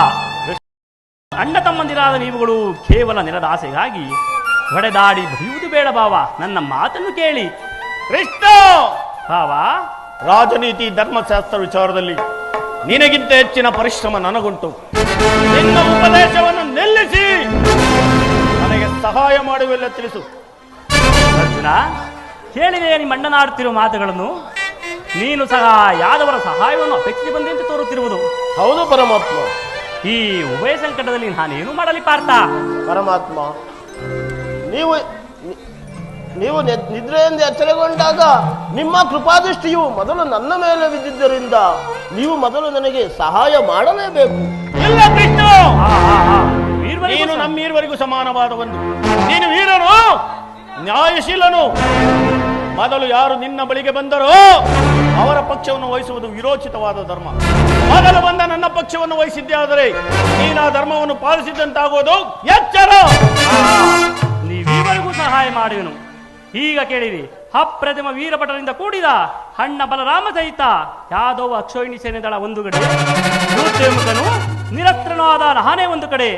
ಅಣ್ಣ ತಮ್ಮಂದಿರಾದ ನೀವುಗಳು ಕೇವಲ ನೆಲದ ಆಸೆಗಾಗಿ ಹೊಡೆದಾಡಿ ಬರೆಯುವುದು ಬೇಡ ಭಾವ. ನನ್ನ ಮಾತನ್ನು ಕೇಳಿ. ಕೃಷ್ಣ, ಭಾವ, ರಾಜನೀತಿ ಧರ್ಮಶಾಸ್ತ್ರ ವಿಚಾರದಲ್ಲಿ ನಿನಗಿಂತ ಹೆಚ್ಚಿನ ಪರಿಶ್ರಮ ನನಗುಂಟು. ನಿನ್ನ ಉಪದೇಶವನ್ನು ನಿಲ್ಲಿಸಿ ನನಗೆ ಸಹಾಯ ಮಾಡುವೆಲ್ಲ ತಿಳಿಸು. ಅರ್ಜುನ, ಕೇಳಿದೆ ನಿಮ್ಮ ಅಣ್ಣನಾಡುತ್ತಿರುವ ಮಾತುಗಳನ್ನು. ನೀನು ಸಹ ಯಾದವರ ಸಹಾಯವನ್ನು ಅಪೇಕ್ಷಿಸಿ ಬಂದಂತೆ ತೋರುತ್ತಿರುವುದು. ಹೌದು ಪರಮಾತ್ಮ. ಈ ಉಭಯ ಸಂಕಟದಲ್ಲಿ ನಾನೇನು ಮಾಡಲಿ ಪಾರ್ಥ? ಪರಮಾತ್ಮ, ನೀವು ನಿದ್ರೆಯಿಂದ ಎಚ್ಚರಗೊಂಡಾಗ ನಿಮ್ಮ ಕೃಪಾದೃಷ್ಟಿಯು ಮೊದಲು ನನ್ನ ಮೇಲೆ ಬಿದ್ದಿದ್ದರಿಂದ ನೀವು ಮೊದಲು ನನಗೆ ಸಹಾಯ ಮಾಡಲೇಬೇಕು. ಇಲ್ಲ ಕೃಷ್ಣ, ನೀನು ನಮ್ಮೀರ್ವರೆಗೂ ಸಮಾನವಾದ ಒಂದು. ನೀನು ವೀರನು, ನ್ಯಾಯಶೀಲನು. ಮೊದಲು ಯಾರು ನಿನ್ನ ಬಳಿಗೆ ಬಂದರೋ ಅವರ ಪಕ್ಷವನ್ನು ವಹಿಸುವುದು ವಿರೋಚಿತವಾದ ಧರ್ಮ. ಮೊದಲು ಬಂದ ನನ್ನ ಪಕ್ಷವನ್ನು ವಹಿಸಿದ್ದೇ ಆದರೆ ನೀನು ಆ ಧರ್ಮವನ್ನು ಪಾಲಿಸಿದಂತಾಗೋದು ಎಚ್ಚರ. ನೀವೀವರೆಗೂ ಸಹಾಯ ಮಾಡುವೆನು. ಈಗ ಕೇಳಿರಿ, ಅಪ್ರತಿಮ ವೀರಭಟರಿಂದ ಕೂಡಿದ ಅಣ್ಣ ಬಲರಾಮ ಸಹಿತ ಯಾದವ ಅಕ್ಷೋಹಿಣಿ ಸೇನೆ ದಳ ಒಂದು ಕಡೆ, ದುರ್ಜಯಮುಖನು ನಿರಸ್ತ್ರನಾದ ನಾನೇ ಒಂದು ಕಡೆ.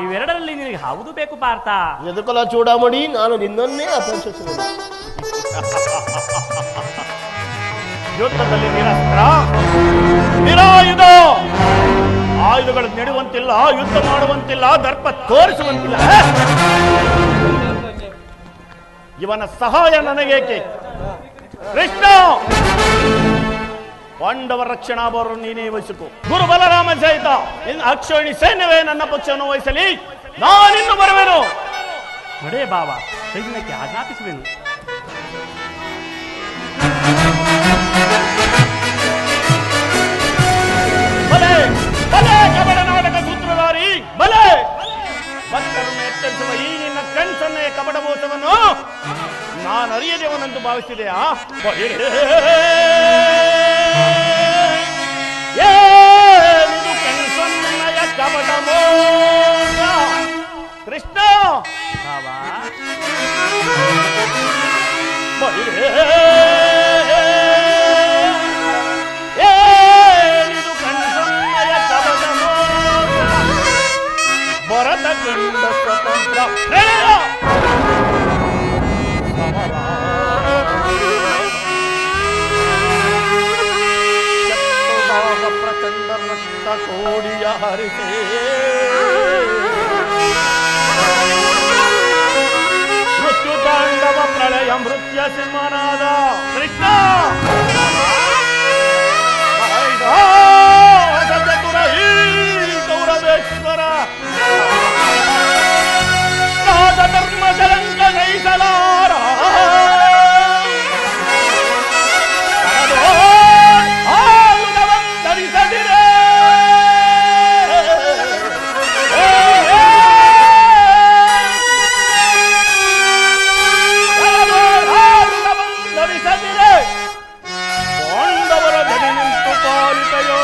ಇವೆರಡರಲ್ಲಿ ನಿನಗೆ ಯಾವುದು ಬೇಕು ಪಾರ್ಥ? ಎದುಕಲ ಚೂಡಾಮಣಿ, ನಾನು ನಿನ್ನನ್ನೇ ಅಪೇಕ್ಷಿಸುವುದು. ಯುದ್ಧದಲ್ಲಿ ನಿರಸ್ತ್ರ, ನಿರಾಯುಧ, ಆಯುಧಗಳು ನೆಡುವಂತಿಲ್ಲ, ಯುದ್ಧ ಮಾಡುವಂತಿಲ್ಲ, ದರ್ಪ ತೋರಿಸುವಂತಿಲ್ಲ. ಇವನ ಸಹಾಯ ನನಗೇಕೆ? ಕೃಷ್ಣ, ಪಾಂಡವರ ರಕ್ಷಣಾಭಾರವನ್ನು ನೀನೇ ವಹಿಸಿಕೊ. ಗುರು ಬಲರಾಮ ಸಹಿತ ಅಕ್ಷೋಹಿಣಿ ಸೈನ್ಯವೇ ನನ್ನ ಪಕ್ಷವನ್ನು ವಹಿಸಲಿ, ನಾನಿನ್ನು ಬರುವೆನು. ನಡೆ ಬಾವ, ಸೈನ್ಯಕ್ಕೆ ಆಜ್ಞಾಪಿಸುವೆನು. ಬಲೆ ಬಲೆ ಕಬಡ ನಾಟಕ ಸೂತ್ರಧಾರಿ ಬಲೆ. ಭಕ್ತರನ್ನು ಎಚ್ಚರಿಸುವ ಈ ನಿನ್ನ ಕಣ್ಸನ್ನೆಯ ಕಪಟ ಮೋಸವನ್ನು ನಾನು ಅರಿಯದೇವನೆಂದು ಭಾವಿಸಿದೆಯಾ? ಏನಿದು ಕಣ್ಸನ್ನೆಯ ಕಪಟ ಮೋಸ? ಕೃಷ್ಣ, ಏನಿದು ಕಣ್ಸನ್ನೆಯ ಕಪಟ ಮೋಸ? ಭರತ ಕಂಡ ಸ್ವತಂತ್ರ ಪ್ರೇಯ ಪ್ರಚಂಡ ರಕ್ತ ಕೋಡಿಯ ಹರಿಸೇ ಮೃತ್ಯು ತಾಂಡವ ಪ್ರಳಯ ಮೃತ್ಯ ಸಿಂಹನಾದ. ಕೃಷ್ಣ, ಚತುರ ಈ ಗೌರವೇಶ್ವರ ಧರ್ಮ ಜಲಂಕ ನೈಸಲಾರ ಧರಿಸದಿರೇ ಧರಿಸದಿರೇ ಪಾಂಡವರ ಗಡಿ ನಿಂತು ಪಾಲಿತೆಯೋ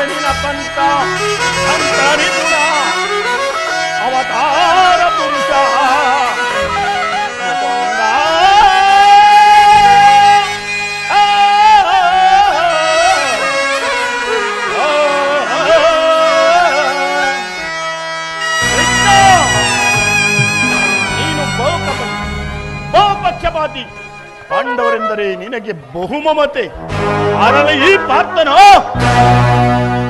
ನಿನ ಪಂಥ ಅಂತರಿಗುಣ ಅವತಾರ ಪುರುಷ ನೀನು ಬಹುಪಕ್ಷಪಾತಿ. ಪಾಂಡವರೆಂದರೆ ನಿನಗೆ ಬಹುಮಮತೆ. ಅದರಲ್ಲಿ ಈ ಪಾರ್ಥನೋ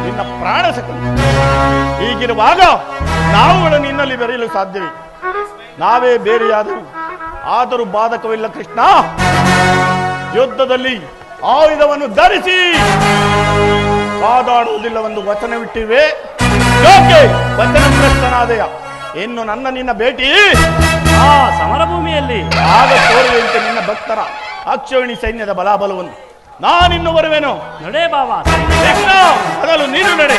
ನಿನ್ನ ಪ್ರಾಣ ಸಕಲ. ಹೀಗಿರುವಾಗ ನಾವುಗಳು ನಿನ್ನಲ್ಲಿ ಬೆರೆಯಲು ಸಾಧ್ಯವೇ? ನಾವೇ ಬೇರೆಯಾದರೂ ಆದರೂ ಬಾಧಕವಿಲ್ಲ ಕೃಷ್ಣ. ಯುದ್ಧದಲ್ಲಿ ಆಯುಧವನ್ನು ಧರಿಸಿ ಕಾದಾಡುವುದಿಲ್ಲವೆಂದು ವಚನವಿಟ್ಟಿವೆ. ಯಾಕೆ ವಚನಭ್ರಷ್ಟನಾದೆಯ? ಇನ್ನು ನನ್ನ ನಿನ್ನ ಭೇಟಿ ಆ ಸಮರಭೂಮಿಯಲ್ಲಿ ಆಗ ತೋರುವಂತೆ ನಿನ್ನ ಭಕ್ತರ ಅಕ್ಷೋಹಿಣಿ ಸೈನ್ಯದ ಬಲಾಬಲವನ್ನು. ನಾನಿನ್ನು ಬರುವೆನು. ನಡೆ ಬಾವಾ. ಮೊದಲು ನೀನು ನಡೆ.